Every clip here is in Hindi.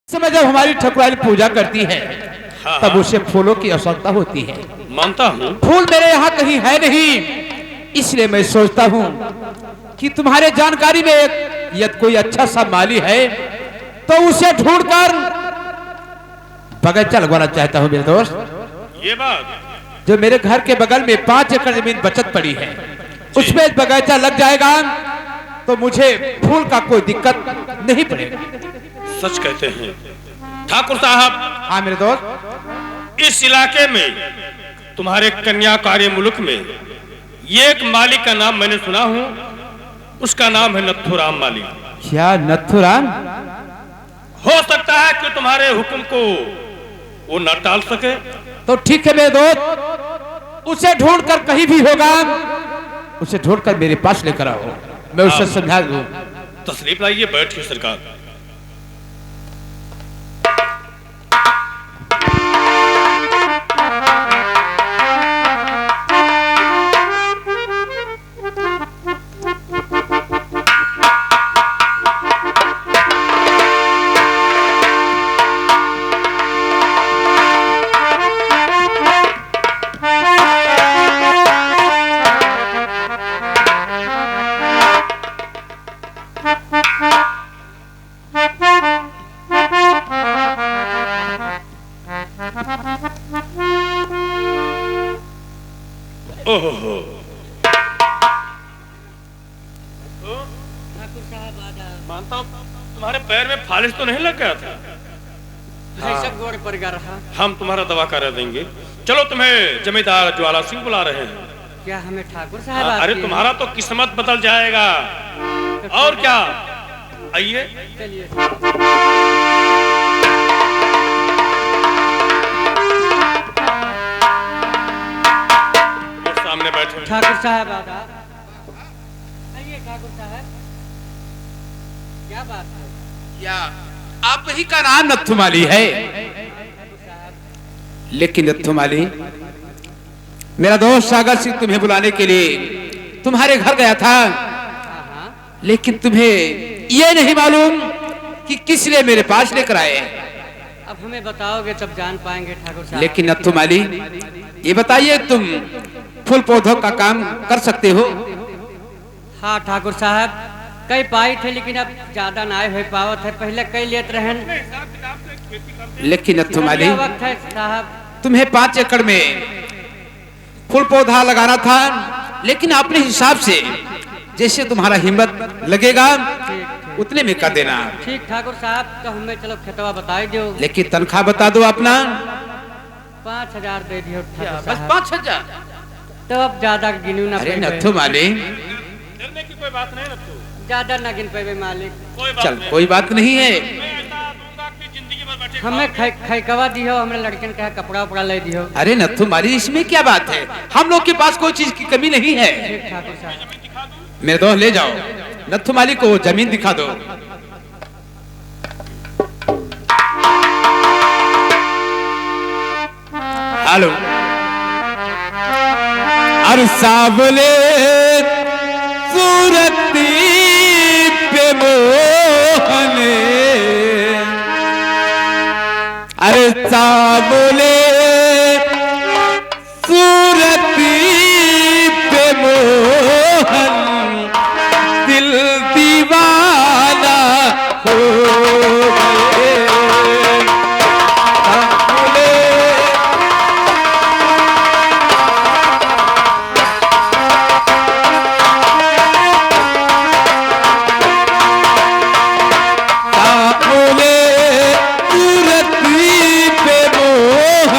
समय जब हमारी ठकुराइन पूजा करती है तब उसे फूलों की आवश्यकता होती है। मानता हूँ। फूल मेरे यहाँ कहीं है नहीं, इसलिए मैं सोचता हूँ कि तुम्हारे जानकारी में यदि कोई अच्छा सा माली है तो उसे ढूंढकर बगीचा लगवाना चाहता हूँ मेरे दोस्त। ये बात जो मेरे घर के बगल में 5 एकड़ जमीन बचत पड़ी है उसमें बगीचा लग जाएगा तो मुझे फूल का कोई दिक्कत नहीं पड़ेगा। सच कहते हैं ठाकुर साहब। हाँ मेरे दोस्त, इस इलाके में तुम्हारे कन्याकारी मुल्क में ये एक माली का नाम मैंने सुना हूँ, उसका नाम है नथुराम माली। क्या नथुराम? हो सकता है कि तुम्हारे हुक्म को वो न टाल सके। तो ठीक है मेरे दोस्त, उसे ढूंढकर कहीं भी होगा उसे ढूंढकर मेरे पास लेकर आओ, मैं उसे समझा दूं। तशरीफ लाइए, बैठिए सरकार। ओहो, मानता हूँ तुम्हारे पैर में फालिश तो नहीं लग गया था। गोड़ पर रहा। हम तुम्हारा दवा करा देंगे। चलो, तुम्हें जमींदार ज्वाला सिंह बुला रहे हैं। क्या हमें ठाकुर साहब? अरे तुम्हारा तो किस्मत बदल जाएगा। और क्या, आइए। चलिए। सामने बैठे ठाकुर साहब आइए। ठाकुर साहब, क्या बात है? क्या आप ही का नाम नथुमाली है? लेकिन नथुमाली, मेरा दोस्त सागर सिंह तुम्हें बुलाने के लिए तुम्हारे घर गया था, लेकिन तुम्हें ये नहीं मालूम कि किस लिए मेरे पास लेकर आए। अब हमें बताओगे तब जान पाएंगे ठाकुर साहब। लेकिन नथुमाली, ये बताइए, तुम फूल पौधों का काम कर सकते हो? हाँ ठाकुर साहब, कई पाई थे लेकिन अब ज्यादा ना हो पावत है, पहले कई लेत रहन। लेकिन नथुमाली, वक्त है साहब, तुम्हें 5 एकड़ में फूल पौधा लगाना था, लेकिन अपने हिसाब से जैसे तुम्हारा हिम्मत लगेगा उतने में कर देना। ठीक ठाकुर साहब, तो हमें चलो खेतवा बताई दो। लेकिन तनख्वाह बता दो अपना। 5000 दे दियो। बस 5000? तो अब ज्यादा गिनू ना। अरे नथुमाली, डरने की कोई बात नहीं नथु। ज्यादा ना गिन पे मालिक। चल कोई बात नहीं है। हमें खैकवा दियो, हमारे लड़कन का कपड़ा उपड़ा ले दियो। अरे नथुमाली, इसमें क्या बात है, हम लोग के पास कोई चीज की कमी नहीं है। ठीक ठाकुर साहब। मेरे दोस्त ले जाओ, नथुमाली को जमीन दिखा दो। हेलो, अरे सावले सूरती पे मोहने, अरे सावले सूरती पे मोहन, दिल दीवाना हो गए। सावले सूरती पे मोहन,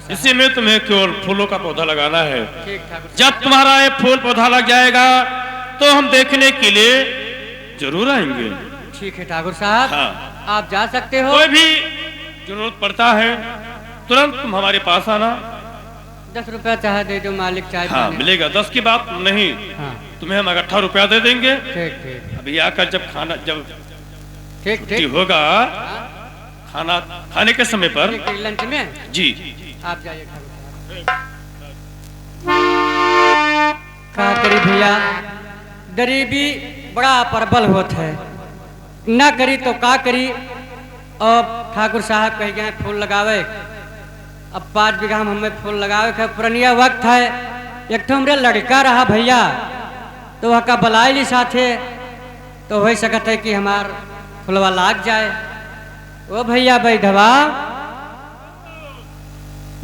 साहब। इसी में तुम्हें केवल फूलों का पौधा लगाना है। ठीक ठाकुर साहब। जब तुम्हारा ये फूल पौधा लग जाएगा तो हम देखने के लिए जरूर आएंगे। ठीक है ठाकुर साहब। हाँ। आप जा सकते हो। कोई भी जरूरत पड़ता है तुरंत तुम हमारे पास आना। 10 रुपया चाहे दे दो मालिक, चाहे हाँ पानी। मिलेगा, 10 की बात नहीं। हाँ तुम्हें हम 18 रुपया दे देंगे। ठीक ठीक अभी आकर जब खाना जब ठीक छुट्टी ठीक। होगा हाँ, खाना खाने के समय पर ठीक, ठीक, लंच में जी आप जाइए ठाकुर साहब। का करी भैया, गरीबी बड़ा प्रबल होता है, ना करी तो का करी। और ठाकुर साहब कह गए फूल लगावे, अब 5 बीघा में हमें फूल लगावे का पुरनिया वक्त है। एक तो हमरे लड़का रहा भैया, तो वह का बलाइली साथे, तो हो सकता है कि हमार फुलवा लाग जाए। ओ भैया बैठवा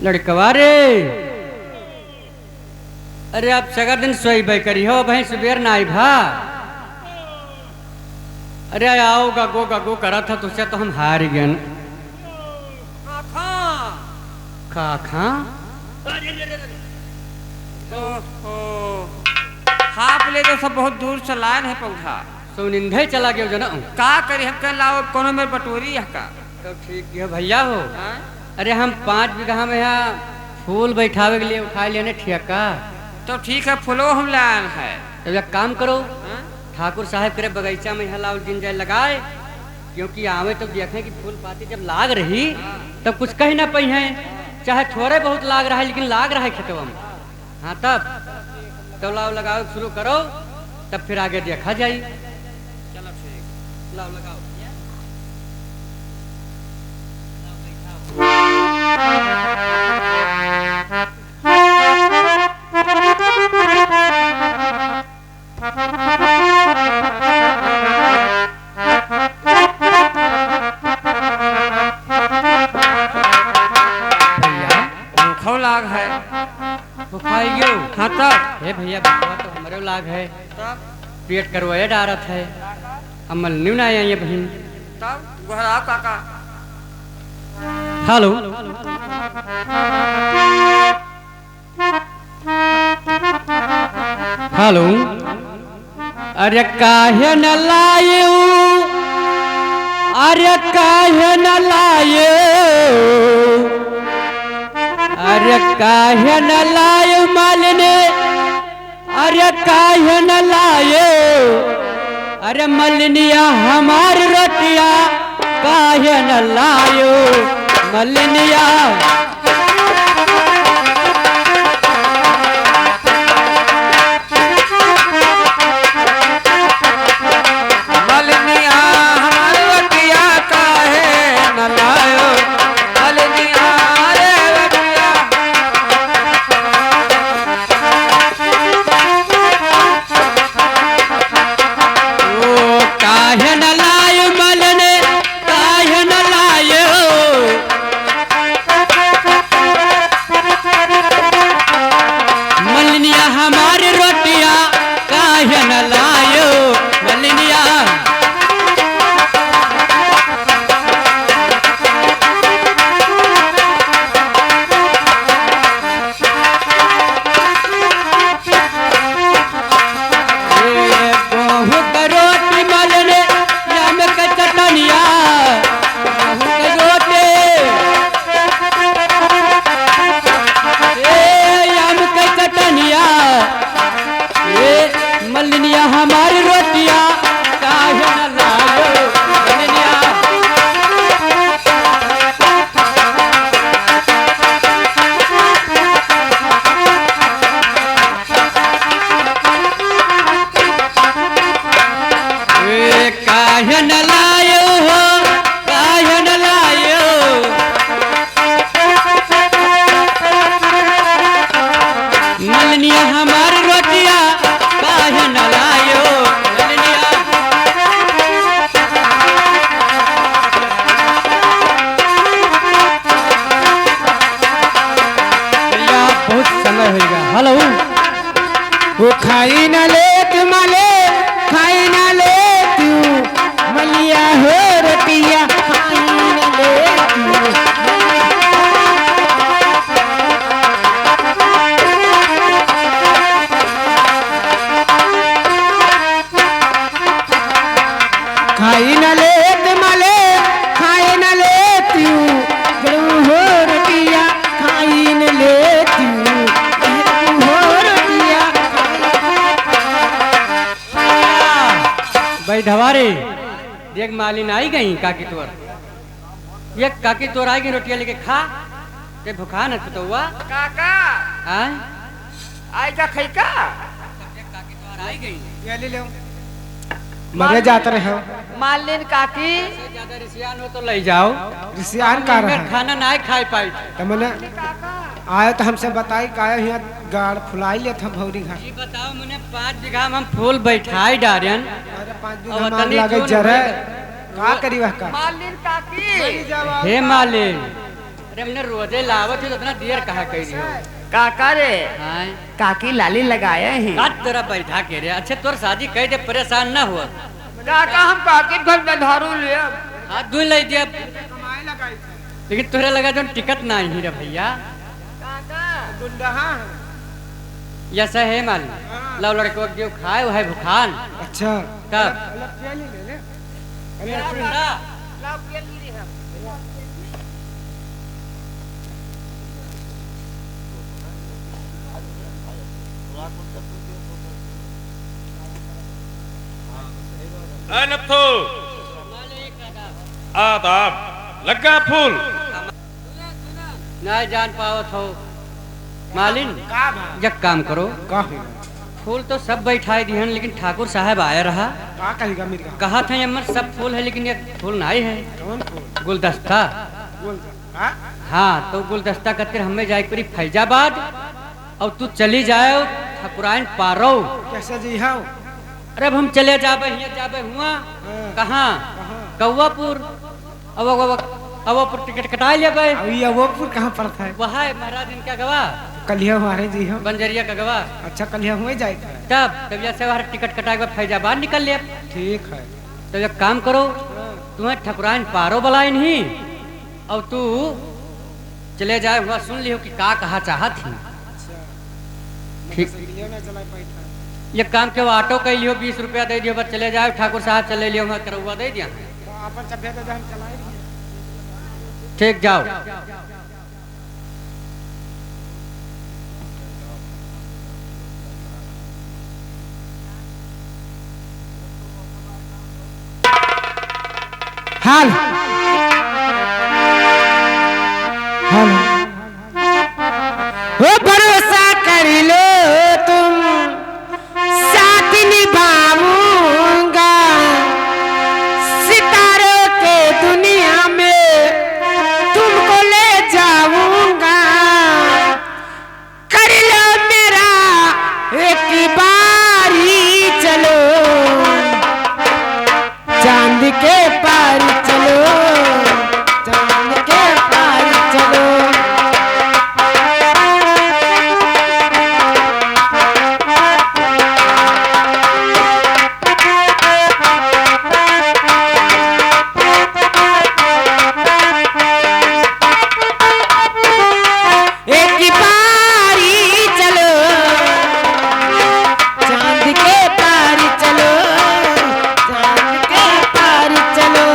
लड़कवा रे, अरे आप सगर दिन सोई बै करी हो भाई, सुबेर ना आई भा। अरे आओ गगो करा था तुझसे तो हम हार गए। खाखा हाँ बोले तो सब बहुत दूर से लाए है पौधा। सुनिंदे चला गया जना। का करी हम कल लाओ कोनो में बटोरी है का। तो ठीक है भैया हो। हाँ? अरे हम 5 बीघा में यहाँ फूल बैठावे के लिए उठा लेने ठेका। तो ठीक है फूलो हम लाए है। तो एक काम करो, हाँ? ठाकुर साहब करे बगीचा में यहाँ लाओ दिन जाए लगाए, क्योंकि आवे तो देखें कि फूल पाती जब लाग रही तब कुछ कही ना पई है, चाहे थोड़े बहुत लाग रहा है लेकिन लाग रहा है खेतवा में। हाँ तब तो लाओ लगाओ शुरू करो, तब फिर आगे देखा जाए। चलो ठीक। लाओ लगाओ। भूखो लाग है। बुखाइयो। हाँ तब हे भैया बुखावा तो हमारे लाग है, तब पेट करवाए डारत है, अमल न्यू ना आई बहन। तब गुहराओ काका। हेलो हेलो, अरे काहे न लायो, अरे काहे न लायो, अरे काहे न लायो मालिने, अरे काहे न लायो, अरे मलिनिया हमारी रोटिया काहे न लायो मलिनिया। मलनिया हमारी बटिया काहे न लायो। मलनिया रे बटिया। ओ काहे न लायो मलने, काहे न लायो, मलनिया हमारी रोटिया काहे न लायो मलनिया। गेहूं का रोटी मलने आम का चटनिया, गेहूं का रोटी आम का चटनिया, ये मलनिया हमारी रोटिया काहे न लायो मलनिया। ए काहे न लायो हो, काहे न लायो, मलनिया हमारी रोटिया काहे न लायो मलनिया। भैया बहुत समय होगा। हेलो वो खाई न ले माले, खाई न ले तू मलिया हो रोटिया, खाई न ले तू। खाई न लेत मले खाई न लेती हूँ गड़ू हो रोटिया खाई न लेती हूँ गड़ू हो रोटिया। भाई ढवारी देख मालिन आई गई काकी तोर, ये काकी तोर आई गई रोटियां लेके खा के भूखा न तो हुआ काका आय आई का खैका काकी तोर आई गई ये ले ले मरे जाते रहे मालिन काकी से ज्यादा रिसियान हो तो ले जाओ, रिसियान का रहा है खाना ना खाई पाई तो मैंने आए तो हमसे बताई का यहाँ गाड़ फुलाई ले था भौरी घर। ये बताओ मैंने 5 बीघा में हम फूल बैठाई डारियन अरे 5 और बीघा मान तनी लागे क्यों जरे नहीं का करी वह का मालिन काकी हे मालिन अरे हमने रोजे लावत है तो इतना देर कहा कह रही हो काका रे हां काकी लाली लगाए हैं काट तेरा बैठा के रे अच्छा तोर शादी कह दे परेशान ना हुआ काका हम काकी घर में धारू ले हाथ धुल ले दिया लेकिन तोरे लगा जो टिकट ना ही रे भैया गुंडा हाँ ऐसा है मालिन लाओ लड़के वक्त जो खाए वो है भूखान अच्छा कब प्याली ले ले नथु आदाब लगा फूल ना जान पाओ थो मालिन एक काम करो का फूल तो सब बैठाई दिहन लेकिन ठाकुर साहब आया रहा का कहेगा मेरे कहा था यमर सब फूल है लेकिन ये फूल नहीं है कौन फूल गुलदस्ता बोल हाँ हाँ तो गुलदस्ता करते हमें जाए करी फैजाबाद और तू चली जाओ ठकुराइन पारो कैसे जी हाँ अरे अब हम चले जाबे हियां जाबे हुआ कहाँ कौवापुर अवापुर टिकट कटा लिया भाई अब ये वो फूल कहाँ पड़ता है वहाँ है महाराज इनका गवा कलिया हमारे जी हाँ बंजरिया का गवा अच्छा कलिया हुए जाएगा तब जैसे वहाँ टिकट कटा के बाद फैजाबाद निकल लिया ठीक है तो एक काम करो तुम्हें ठकुराइन पारो बलाई नहीं और तू चले जाए हुआ सुन लियो कि का कहा चाहत थी ठीक ये काम के वो ऑटो कह लियो 20 रुपया दे दियो बस चले जाओ ठाकुर साहब चले लियो वहाँ करवा दे दिया अपन सब भेद हम चलाए ठीक जाओ हाल हाल वो भरोसा कर लो तुम साथ निभाऊंगा सितारों के दुनिया में तुमको ले जाऊंगा कर लो मेरा एक बारी चलो चांद के पार चलो चांद के पार चलो एक बारी चलो चांद के पार चलो चांद के पार चलो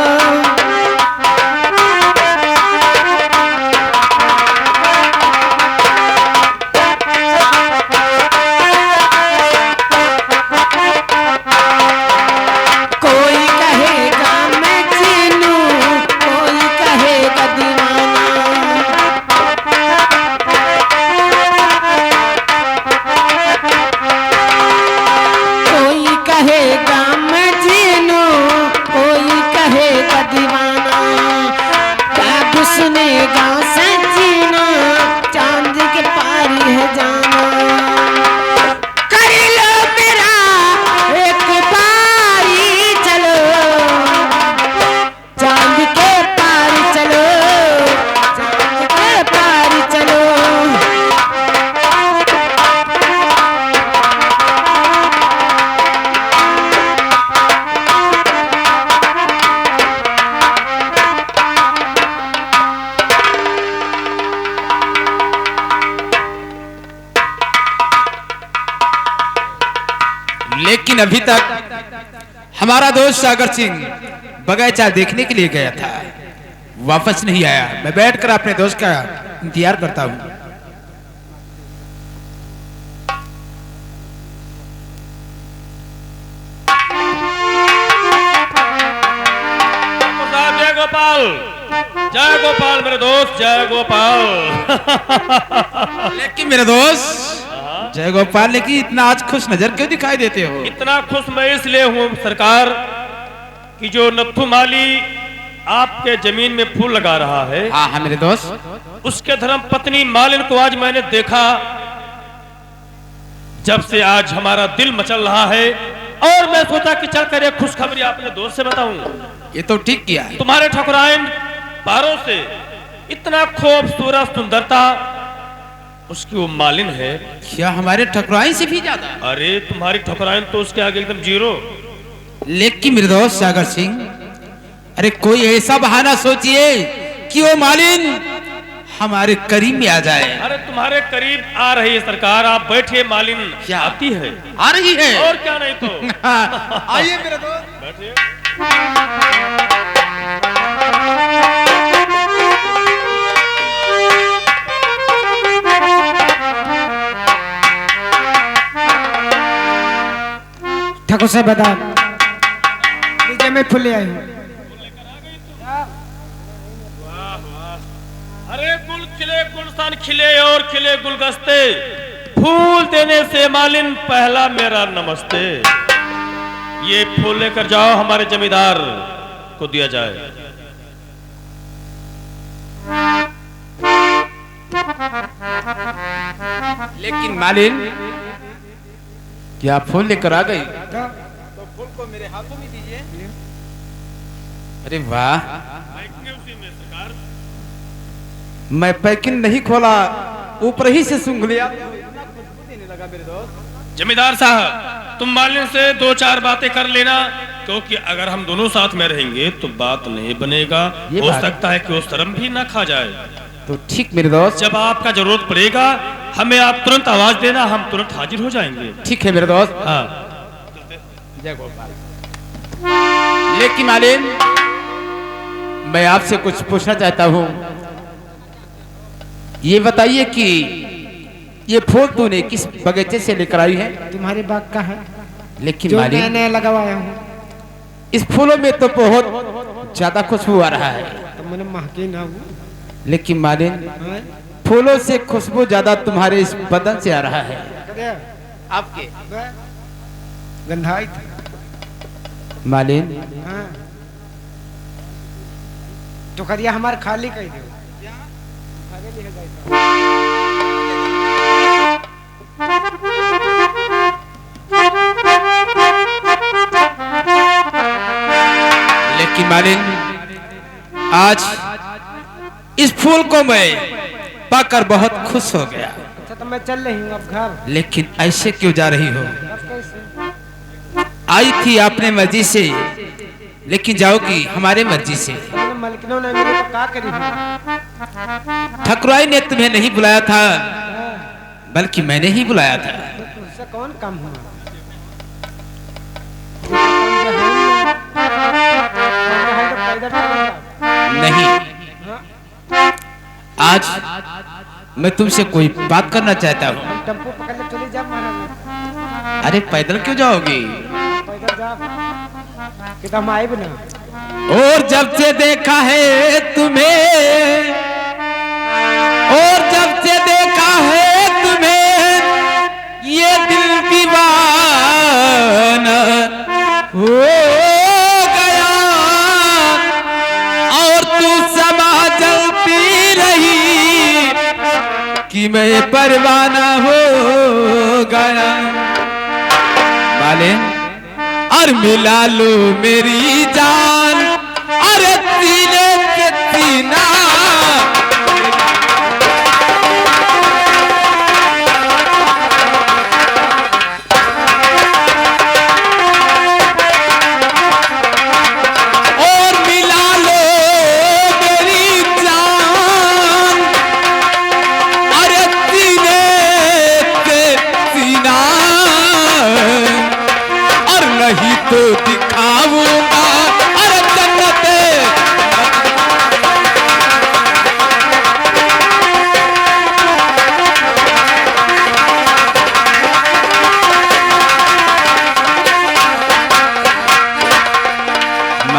कोई कहेगा मैं जीनू कोई कहेगा दीवाना कोई कहेगा मैं जीनू कोई कहेगा दीवाना क्या घुसनेगा सजीना चांद के पारी है जाना कर लो मेरा एक बारी चलो चांद के पार चलो चांद के पार चलो लेकिन अभी तक हमारा दोस्त सागर सिंह बगीचा देखने के लिए गया था, वापस नहीं आया। मैं बैठकर अपने दोस्त का इंतजार करता हूँ। जय गोपाल, जय गोपाल मेरे दोस्त, जय गोपाल। लेकिन मेरे दोस्त जय गोपाल, लेकिन इतना आज खुश नजर क्यों दिखाई देते हो? इतना खुश मैं इसलिए हूँ सरकार कि जो नत्थू माली आपके जमीन में फूल लगा रहा है, हाँ हाँ मेरे दोस्त, उसके धर्म पत्नी मालिन को आज मैंने देखा। जब से आज हमारा दिल मचल रहा है और मैं सोचा कि चलकर एक खुशखबरी अपने दोस्त से बताऊं। ये तो ठीक किया है। तुम्हारे ठकुराइन पारों से इतना खूबसूरत सुंदरता, उसकी वो मालिन है। क्या हमारे ठकुराइन से भी ज्यादा? अरे तुम्हारी ठकुराइन तो उसके आगे एकदम जीरो। लेकिन मेरे दोस्त सागर सिंह, अरे कोई ऐसा बहाना सोचिए कि वो मालिन हमारे करीब में आ जाए। अरे तुम्हारे करीब आ रही है सरकार, आप बैठिए, मालिन क्या आती है? आ रही है? और क्या नहीं तो। आइए मेरे दोस्त, बैठिए। ठाकुर साहब बता लीजिए, मैं फूल ले आई हूँ। अरे गुल खिले, गुलशन खिले और खिले गुलगस्ते, फूल देने से मालिन पहला मेरा नमस्ते। ये फूल लेकर जाओ, हमारे जमींदार को दिया जाए। लेकिन मालिन क्या फूल लेकर आ गई? तो फूल को मेरे हाथों में दीजिए। अरे वाह, मैं पैकिंग नहीं खोला, ऊपर ही से सूंघ लिया, देने लगा मेरे दोस्त। जमींदार साहब, तुम मालिन से 2-4 बातें कर लेना, क्योंकि अगर हम दोनों साथ में रहेंगे तो बात नहीं बनेगा। हो सकता है कि वो शर्म भी ना खा जाए। तो ठीक मेरे दोस्त, जब आपका जरूरत पड़ेगा हमें आप तुरंत आवाज देना, हम तुरंत हाजिर हो जाएंगे। ठीक है मेरे दोस्त। हाँ। जय गोपाल। लेकिन मालिन, मैं आपसे कुछ पूछना चाहता हूँ। ये बताइए कि ये फूल तूने किस बगीचे से लेकर आई है? तुम्हारे बाग का है, लेकिन जो मालिन, नया नया लगवाया हूँ। इस फूलों में तो बहुत ज्यादा खुशबू आ रहा है। तो मैंने महकी ना हूँ। लेकिन मालिन, हाँ? फूलों से खुशबू ज्यादा तुम्हारे इस बदन से आ रहा है। आपके गंधाई था। मालिन, हाँ। तो करिया हमारे खाली कह दो। लेकिन मालिन, आज इस फूल को मैं पाकर बहुत खुश हो गया। अच्छा तो मैं चल रही हूँ अब घर। लेकिन ऐसे क्यों जा रही हो? अब कैसे? आई थी अपने मर्जी से, लेकिन जाओगी हमारे मर्जी से। तो मैंने मलकिनों ने मिले तो का करी? ठकुराई ने तुम्हें नहीं बुलाया था, बल्कि मैंने ही बुलाया था। तो उससे कौन काम हुआ? नहीं, आज मैं तुमसे कोई बात करना चाहता हूँ। हम टेम्पो पकड़ ले चले जा महाराज। अरे पैदल क्यों जाओगी? पैदल जा कि तो हम आए भी ना। और जब से देखा है तुम्हें, और जब से देखा है तुम्हें, ये दिल दीवाना हो गया। और तू समा जलती रही कि मैं परवाना हो गया। मालिन, और मिला लो मेरी जान, अरे सीने से सीना। और मिला लो मेरी जान, अरे सीने से सीना। और नहीं तो दिखाऊंगा अरे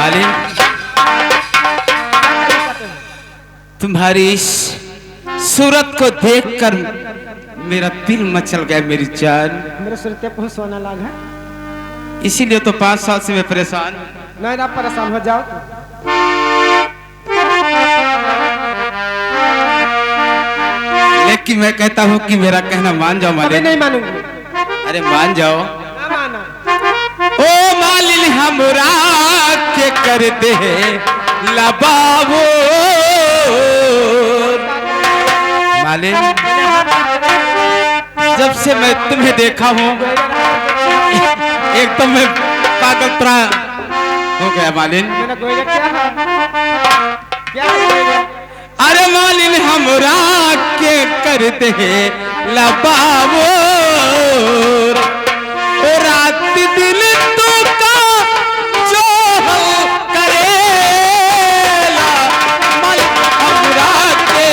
मालिन, तुम्हारी इस सूरत को देखकर मेरा दिल मचल गया मेरी जान। मेरे सुरते बहुत सोना लाग है। इसीलिए तो 5 साल से मैं परेशान हूं। नहीं आप परेशान हो जाओ। लेकिन मैं कहता हूँ कि मेरा कहना मान जाओ अभी मालिन। नहीं मानूंगी। अरे मान जाओ। ना मानो। ओ मालिन हमरा के कर दे लबावो। मालिन, जब से मैं तुम्हें देखा हूँ एकदम मैं पागल तरह हो गया मालिन। मैंने कोई क्या है? क्या है? अरे मालिन हमरा के कर दे लबावो। रात दिन तू का जो करेला मालिन हमरा के।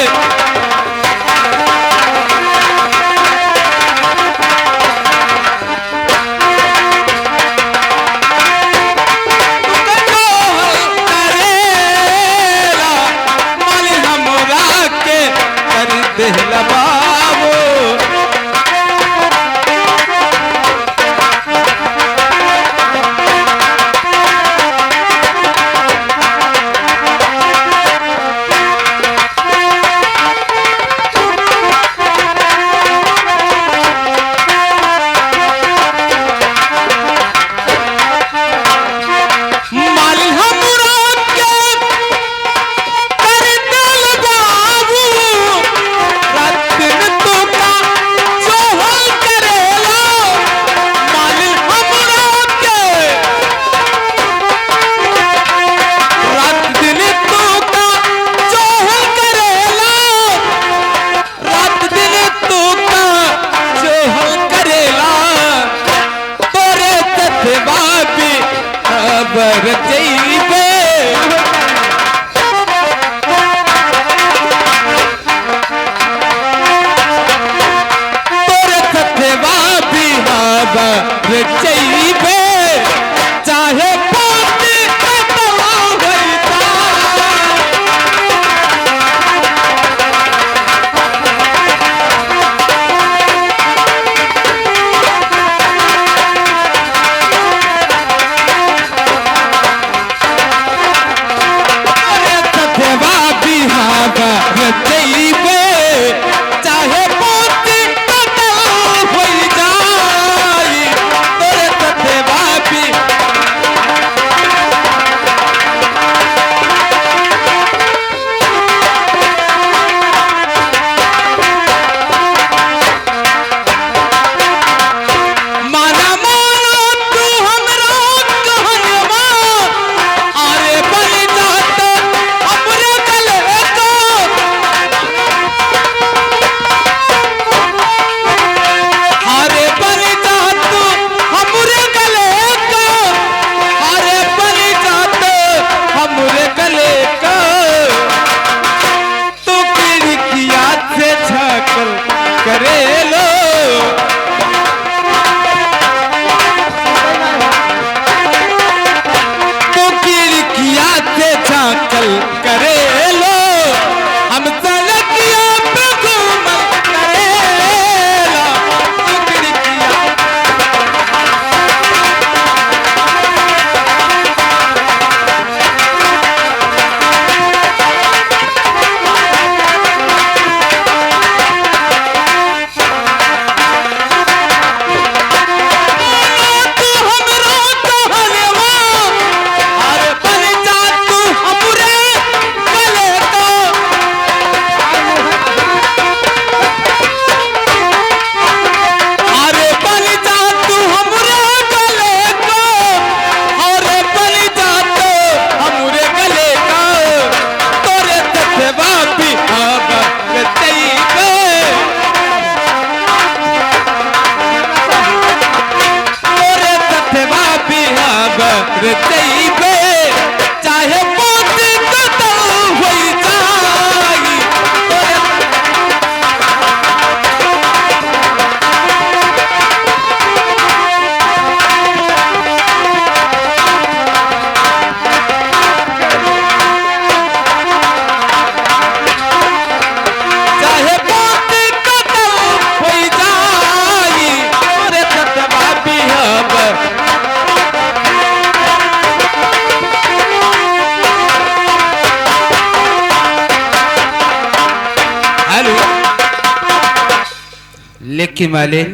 लेकिन मालिन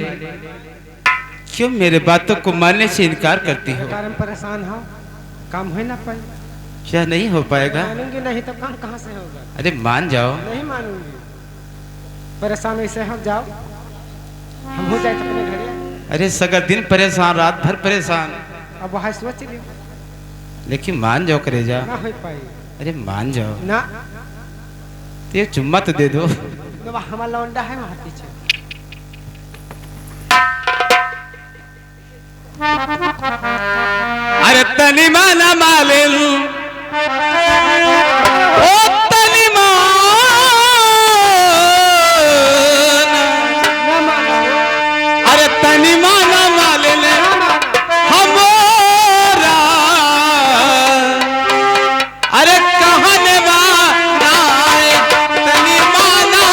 क्यों मेरे बातों को मानने से इनकार करती हो? कारण परेशान हो, काम हो ना पाई। क्या नहीं हो पाएगा? मानूंगी नहीं तो काम कहाँ से होगा? अरे मान जाओ। नहीं मानूंगी, परेशान ऐसे हो जाओ, हम हो जाए तो अपने घर। अरे सगा दिन परेशान, रात भर परेशान। अब वहाँ सोच लियो लेकिन मान जाओ करेजा। ना हो पाई अरे मान जाओ ना, तो ये चुम्मा तो दे दो। तो वहाँ हमारा लौंडा है वहाँ पीछे। अरे तनी माना मालिन, ओ तनी माना, अरे तनी माना मालिन हमारा, अरे कहने वाला तनी माना।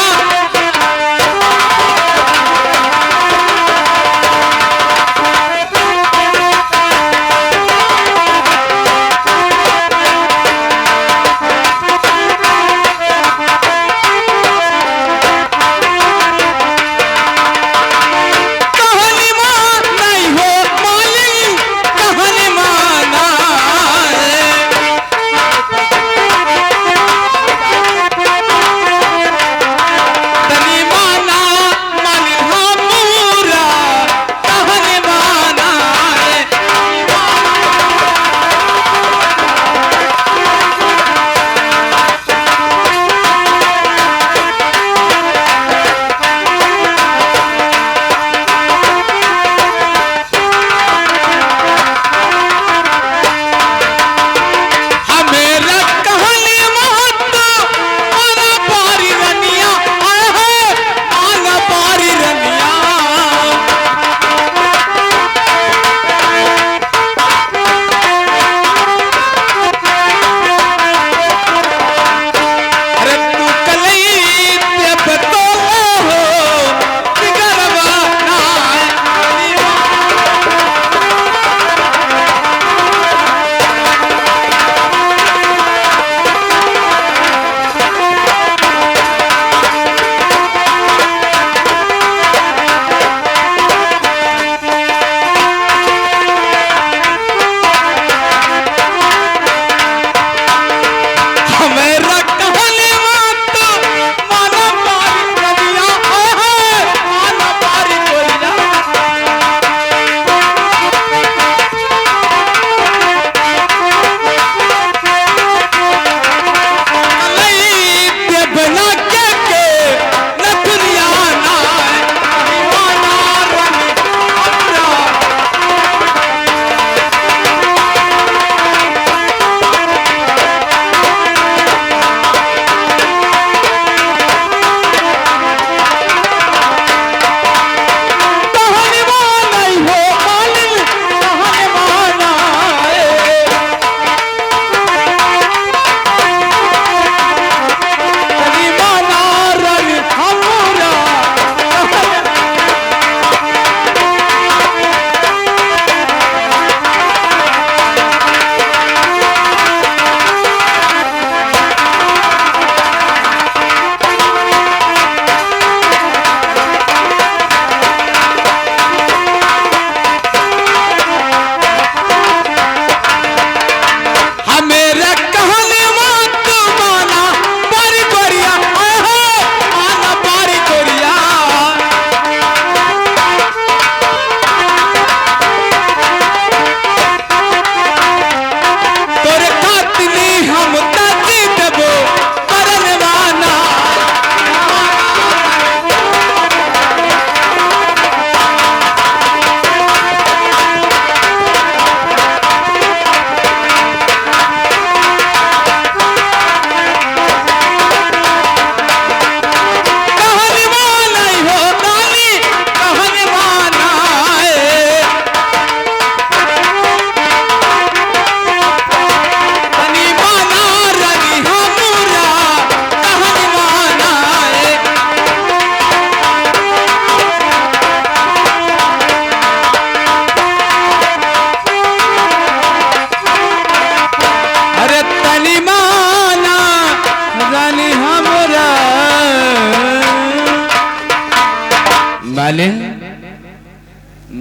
मालिन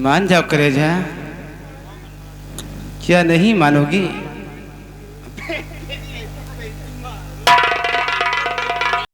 मान जाओ करेजा, क्या नहीं मानोगी?